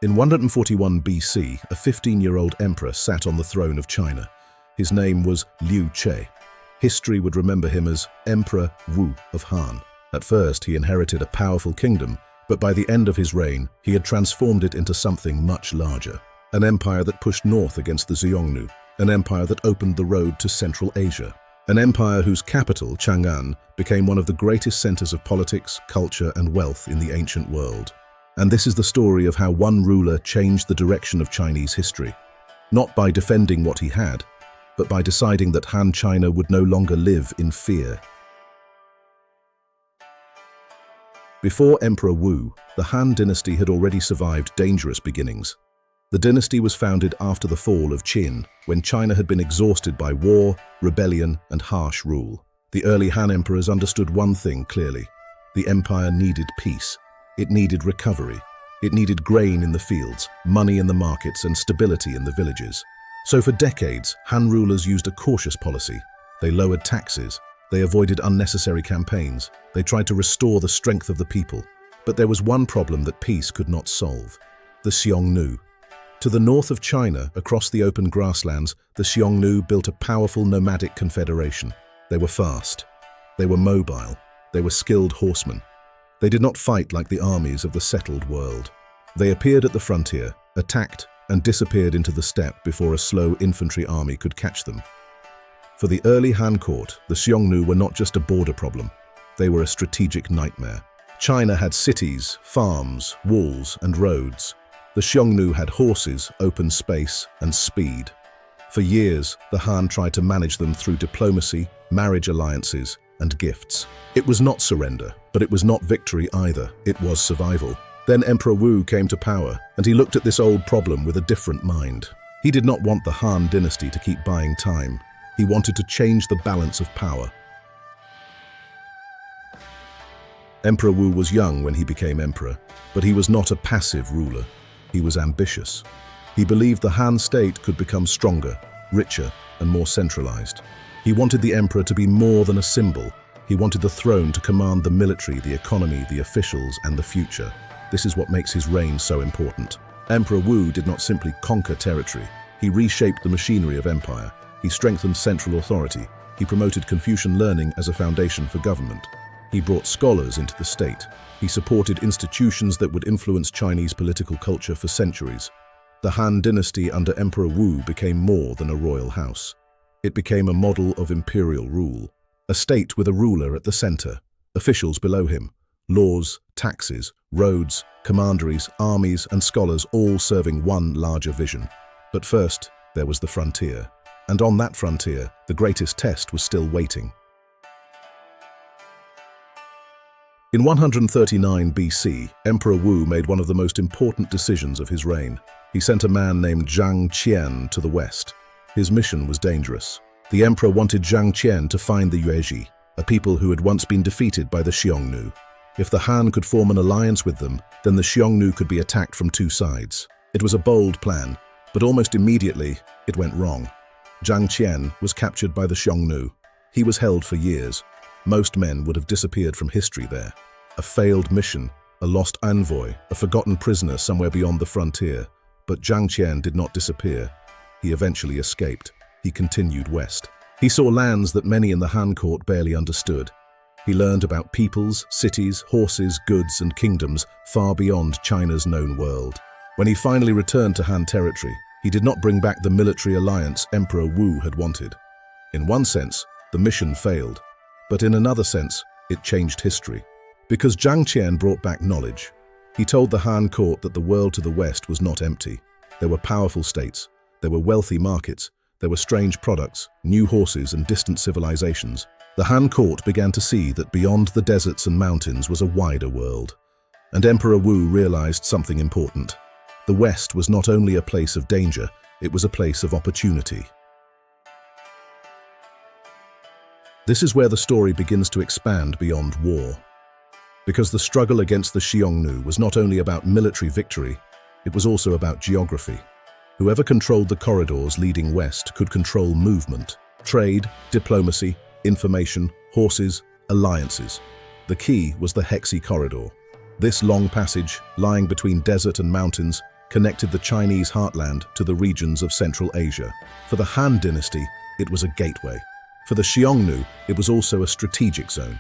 In 141 BC, a 15-year-old emperor sat on the throne of China. His name was Liu Che. History would remember him as Emperor Wu of Han. At first, he inherited a powerful kingdom, but by the end of his reign, he had transformed it into something much larger. An empire that pushed north against the Xiongnu, an empire that opened the road to Central Asia. An empire whose capital, Chang'an, became one of the greatest centers of politics, culture, and wealth in the ancient world. And this is the story of how one ruler changed the direction of Chinese history, not by defending what he had, but by deciding that Han China would no longer live in fear. Before Emperor Wu, the Han dynasty had already survived dangerous beginnings. The dynasty was founded after the fall of Qin, when China had been exhausted by war, rebellion, and harsh rule. The early Han emperors understood one thing clearly: the empire needed peace. It needed recovery. It needed grain in the fields, money in the markets, and stability in the villages. So for decades, Han rulers used a cautious policy. They lowered taxes. They avoided unnecessary campaigns. They tried to restore the strength of the people. But there was one problem that peace could not solve: the Xiongnu. To the north of China, across the open grasslands, the Xiongnu built a powerful nomadic confederation. They were fast. They were mobile. They were skilled horsemen. They did not fight like the armies of the settled world. They appeared at the frontier, attacked, and disappeared into the steppe before a slow infantry army could catch them. For the early Han court, the Xiongnu were not just a border problem. They were a strategic nightmare. China had cities, farms, walls, and roads. The Xiongnu had horses, open space, and speed. For years, the Han tried to manage them through diplomacy, marriage alliances, and gifts. It was not surrender, but it was not victory either. It was survival. Then Emperor Wu came to power, and he looked at this old problem with a different mind. He did not want the Han dynasty to keep buying time. He wanted to change the balance of power. Emperor Wu was young when he became emperor, but he was not a passive ruler. He was ambitious. He believed the Han state could become stronger, richer, and more centralized. He wanted the emperor to be more than a symbol. He wanted the throne to command the military, the economy, the officials, and the future. This is what makes his reign so important. Emperor Wu did not simply conquer territory. He reshaped the machinery of empire. He strengthened central authority. He promoted Confucian learning as a foundation for government. He brought scholars into the state. He supported institutions that would influence Chinese political culture for centuries. The Han dynasty under Emperor Wu became more than a royal house. It became a model of imperial rule. A state with a ruler at the center, officials below him, laws, taxes, roads, commanderies, armies, and scholars all serving one larger vision. But first, there was the frontier. And on that frontier, the greatest test was still waiting. In 139 BC, Emperor Wu made one of the most important decisions of his reign. He sent a man named Zhang Qian to the west. His mission was dangerous. The emperor wanted Zhang Qian to find the Yuezhi, a people who had once been defeated by the Xiongnu. If the Han could form an alliance with them, then the Xiongnu could be attacked from two sides. It was a bold plan, but almost immediately, it went wrong. Zhang Qian was captured by the Xiongnu. He was held for years. Most men would have disappeared from history there. A failed mission, a lost envoy, a forgotten prisoner somewhere beyond the frontier. But Zhang Qian did not disappear. He eventually escaped. He continued west. He saw lands that many in the Han court barely understood. He learned about peoples, cities, horses, goods, and kingdoms far beyond China's known world. When he finally returned to Han territory, he did not bring back the military alliance Emperor Wu had wanted. In one sense, the mission failed, but in another sense, it changed history. Because Zhang Qian brought back knowledge, he told the Han court that the world to the west was not empty. There were powerful states, there were wealthy markets, there were strange products, new horses, and distant civilizations. The Han court began to see that beyond the deserts and mountains was a wider world. And Emperor Wu realized something important. The West was not only a place of danger, it was a place of opportunity. This is where the story begins to expand beyond war. Because the struggle against the Xiongnu was not only about military victory, it was also about geography. Whoever controlled the corridors leading west could control movement, trade, diplomacy, information, horses, alliances. The key was the Hexi corridor. This long passage, lying between desert and mountains, connected the Chinese heartland to the regions of Central Asia. For the Han Dynasty, it was a gateway. For the Xiongnu, it was also a strategic zone.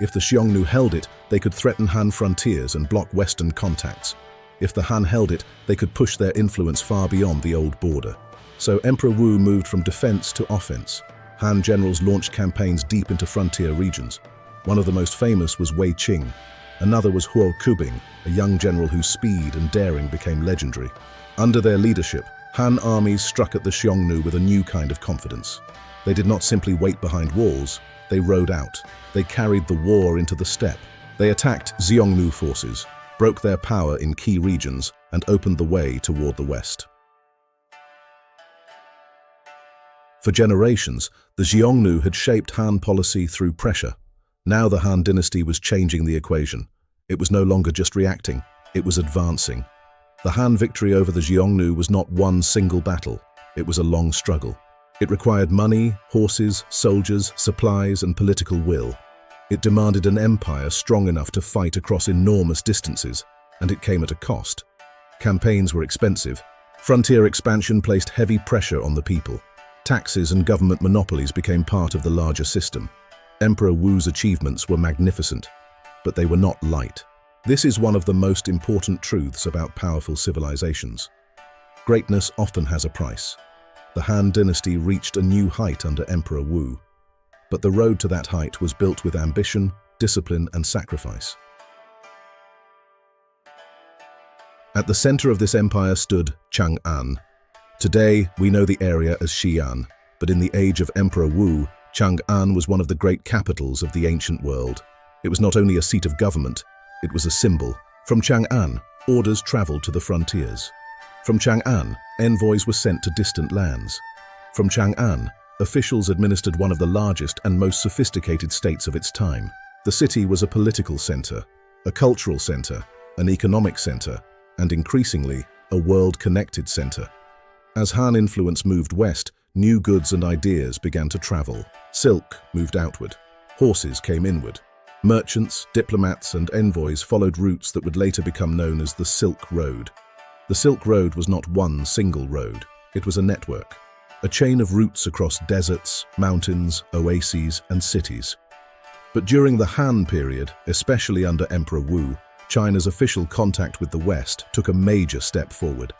If the Xiongnu held it, they could threaten Han frontiers and block Western contacts. If the Han held it, they could push their influence far beyond the old border. So Emperor Wu moved from defense to offense. Han generals launched campaigns deep into frontier regions. One of the most famous was Wei Qing. Another was Huo Kubing, a young general whose speed and daring became legendary. Under their leadership, Han armies struck at the Xiongnu with a new kind of confidence. They did not simply wait behind walls, they rode out. They carried the war into the steppe. They attacked Xiongnu forces, broke their power in key regions, and opened the way toward the west. For generations, the Xiongnu had shaped Han policy through pressure. Now the Han Dynasty was changing the equation. It was no longer just reacting, it was advancing. The Han victory over the Xiongnu was not one single battle, it was a long struggle. It required money, horses, soldiers, supplies, and political will. It demanded an empire strong enough to fight across enormous distances, and it came at a cost. Campaigns were expensive. Frontier expansion placed heavy pressure on the people. Taxes and government monopolies became part of the larger system. Emperor Wu's achievements were magnificent, but they were not light. This is one of the most important truths about powerful civilizations. Greatness often has a price. The Han Dynasty reached a new height under Emperor Wu, but the road to that height was built with ambition, discipline, and sacrifice. At the center of this empire stood Chang'an. Today, we know the area as Xi'an, but in the age of Emperor Wu, Chang'an was one of the great capitals of the ancient world. It was not only a seat of government, it was a symbol. From Chang'an, orders traveled to the frontiers. From Chang'an, envoys were sent to distant lands. From Chang'an, officials administered one of the largest and most sophisticated states of its time. The city was a political center, a cultural center, an economic center, and increasingly, a world-connected center. As Han influence moved west, new goods and ideas began to travel. Silk moved outward. Horses came inward. Merchants, diplomats, and envoys followed routes that would later become known as the Silk Road. The Silk Road was not one single road. It was a network, a chain of routes across deserts, mountains, oases, and cities. But during the Han period, especially under Emperor Wu, China's official contact with the West took a major step forward.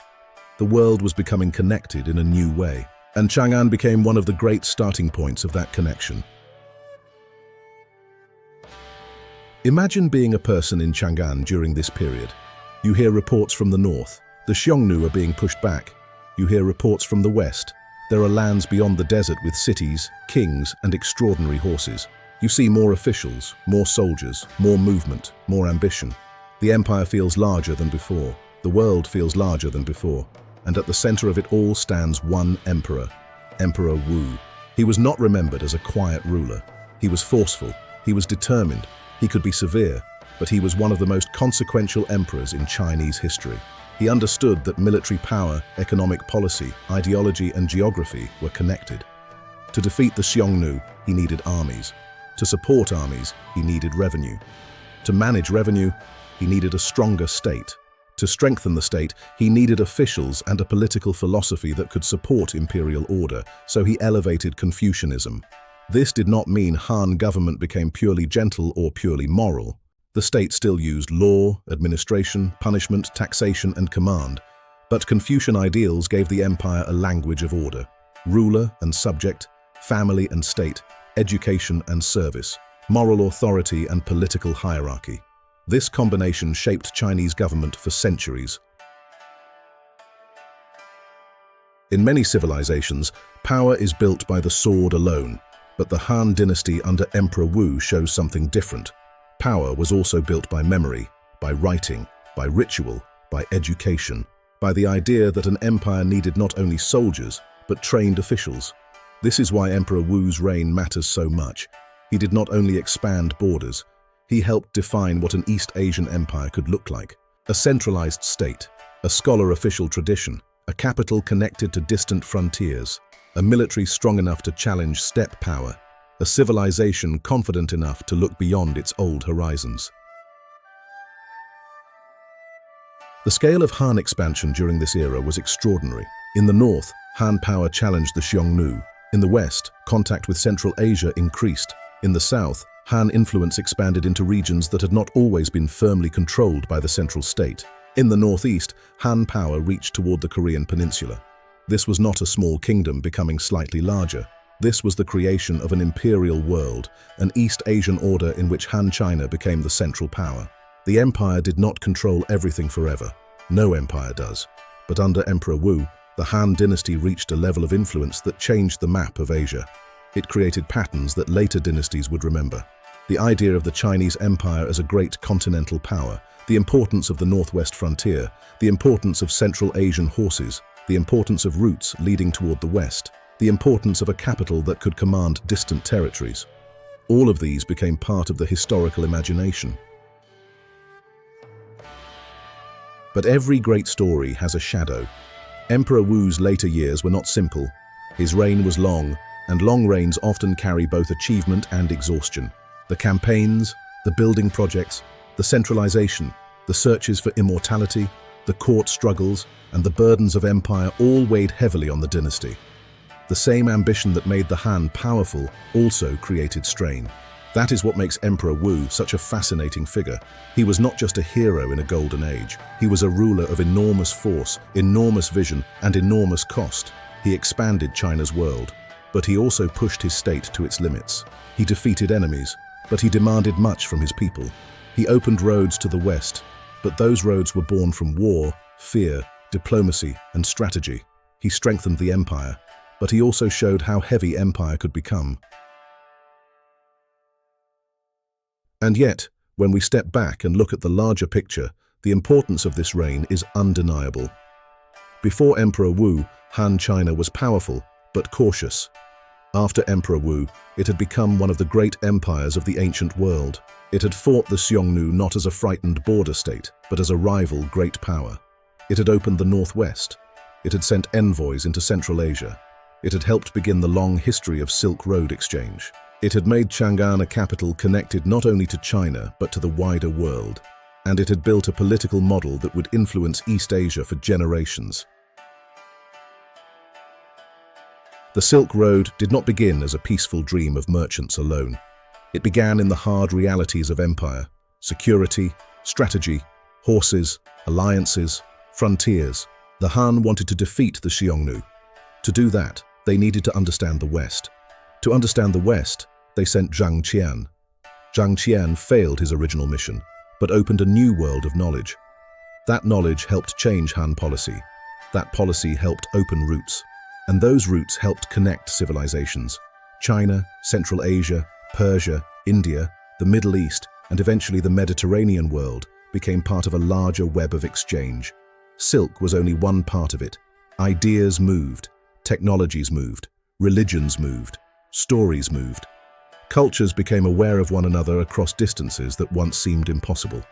The world was becoming connected in a new way, and Chang'an became one of the great starting points of that connection. Imagine being a person in Chang'an during this period. You hear reports from the north. The Xiongnu are being pushed back. You hear reports from the west. There are lands beyond the desert with cities, kings, and extraordinary horses. You see more officials, more soldiers, more movement, more ambition. The empire feels larger than before. The world feels larger than before. And at the center of it all stands one emperor, Emperor Wu. He was not remembered as a quiet ruler. He was forceful. He was determined. He could be severe, but he was one of the most consequential emperors in Chinese history. He understood that military power, economic policy, ideology, and geography were connected. To defeat the Xiongnu, he needed armies. To support armies, he needed revenue. To manage revenue, he needed a stronger state. To strengthen the state, he needed officials and a political philosophy that could support imperial order, so he elevated Confucianism. This did not mean Han government became purely gentle or purely moral. The state still used law, administration, punishment, taxation, and command, but Confucian ideals gave the empire a language of order: ruler and subject, family and state, education and service, moral authority and political hierarchy. This combination shaped Chinese government for centuries. In many civilizations, power is built by the sword alone, but the Han Dynasty under Emperor Wu shows something different. Power was also built by memory, by writing, by ritual, by education, by the idea that an empire needed not only soldiers, but trained officials. This is why Emperor Wu's reign matters so much. He did not only expand borders, he helped define what an East Asian empire could look like. A centralized state, a scholar official tradition, a capital connected to distant frontiers, a military strong enough to challenge steppe power, a civilization confident enough to look beyond its old horizons. The scale of Han expansion during this era was extraordinary. In the north, Han power challenged the Xiongnu. In the west, contact with Central Asia increased. In the south, Han influence expanded into regions that had not always been firmly controlled by the central state. In the northeast, Han power reached toward the Korean peninsula. This was not a small kingdom becoming slightly larger. This was the creation of an imperial world, an East Asian order in which Han China became the central power. The empire did not control everything forever. No empire does. But under Emperor Wu, the Han dynasty reached a level of influence that changed the map of Asia. It created patterns that later dynasties would remember. The idea of the Chinese empire as a great continental power, the importance of the northwest frontier, the importance of Central Asian horses, the importance of routes leading toward the west, the importance of a capital that could command distant territories. All of these became part of the historical imagination. But every great story has a shadow. Emperor Wu's later years were not simple. His reign was long, and long reigns often carry both achievement and exhaustion. The campaigns, the building projects, the centralization, the searches for immortality, the court struggles, and the burdens of empire all weighed heavily on the dynasty. The same ambition that made the Han powerful also created strain. That is what makes Emperor Wu such a fascinating figure. He was not just a hero in a golden age. He was a ruler of enormous force, enormous vision, and enormous cost. He expanded China's world, but he also pushed his state to its limits. He defeated enemies, but he demanded much from his people. He opened roads to the west, but those roads were born from war, fear, diplomacy, and strategy. He strengthened the empire, but he also showed how heavy empire could become. And yet, when we step back and look at the larger picture, the importance of this reign is undeniable. Before Emperor Wu, Han China was powerful, but cautious. After Emperor Wu, it had become one of the great empires of the ancient world. It had fought the Xiongnu not as a frightened border state, but as a rival great power. It had opened the northwest. It had sent envoys into Central Asia. It had helped begin the long history of Silk Road exchange. It had made Chang'an a capital connected not only to China, but to the wider world. And it had built a political model that would influence East Asia for generations. The Silk Road did not begin as a peaceful dream of merchants alone. It began in the hard realities of empire: security, strategy, horses, alliances, frontiers. The Han wanted to defeat the Xiongnu. To do that, they needed to understand the West. To understand the West, they sent Zhang Qian. Zhang Qian failed his original mission, but opened a new world of knowledge. That knowledge helped change Han policy. That policy helped open routes. And those routes helped connect civilizations. China, Central Asia, Persia, India, the Middle East, and eventually the Mediterranean world became part of a larger web of exchange. Silk was only one part of it. Ideas moved, technologies moved, religions moved, stories moved. Cultures became aware of one another across distances that once seemed impossible.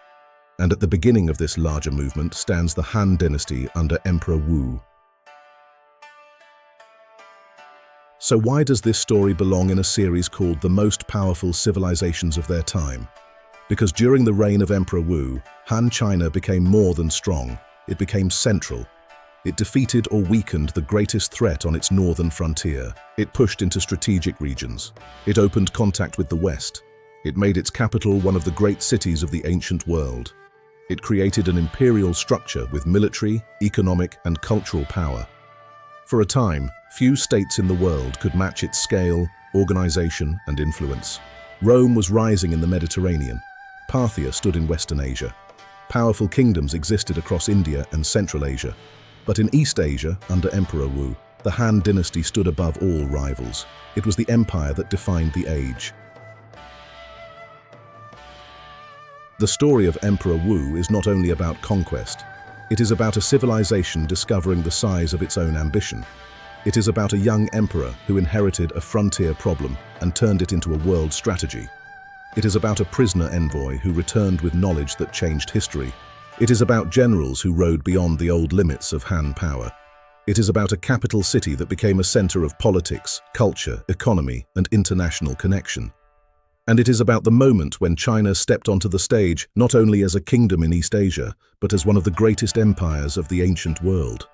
And at the beginning of this larger movement stands the Han Dynasty under Emperor Wu. So why does this story belong in a series called The Most Powerful Civilizations of Their Time? Because during the reign of Emperor Wu, Han China became more than strong. It became central. It defeated or weakened the greatest threat on its northern frontier. It pushed into strategic regions. It opened contact with the West. It made its capital one of the great cities of the ancient world. It created an imperial structure with military, economic, and cultural power. For a time, few states in the world could match its scale, organization, and influence. Rome was rising in the Mediterranean. Parthia stood in Western Asia. Powerful kingdoms existed across India and Central Asia. But in East Asia, under Emperor Wu, the Han dynasty stood above all rivals. It was the empire that defined the age. The story of Emperor Wu is not only about conquest. It is about a civilization discovering the size of its own ambition. It is about a young emperor who inherited a frontier problem and turned it into a world strategy. It is about a prisoner envoy who returned with knowledge that changed history. It is about generals who rode beyond the old limits of Han power. It is about a capital city that became a center of politics, culture, economy, and international connection. And it is about the moment when China stepped onto the stage not only as a kingdom in East Asia, but as one of the greatest empires of the ancient world.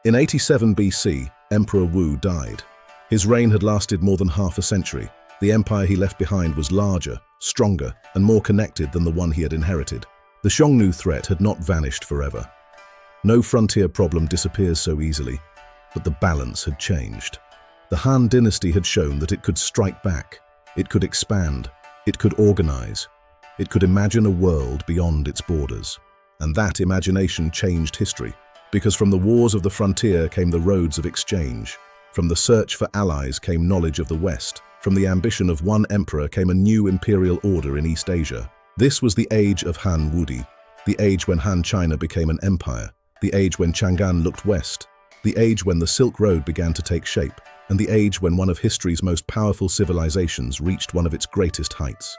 In 87 BC, Emperor Wu died. His reign had lasted more than half a century. The empire he left behind was larger, stronger, and more connected than the one he had inherited. The Xiongnu threat had not vanished forever. No frontier problem disappears so easily, but the balance had changed. The Han Dynasty had shown that it could strike back, it could expand, it could organize, it could imagine a world beyond its borders. And that imagination changed history, because from the wars of the frontier came the roads of exchange. From the search for allies came knowledge of the West. From the ambition of one emperor came a new imperial order in East Asia. This was the age of Han Wudi, the age when Han China became an empire, the age when Chang'an looked west, the age when the Silk Road began to take shape, and the age when one of history's most powerful civilizations reached one of its greatest heights.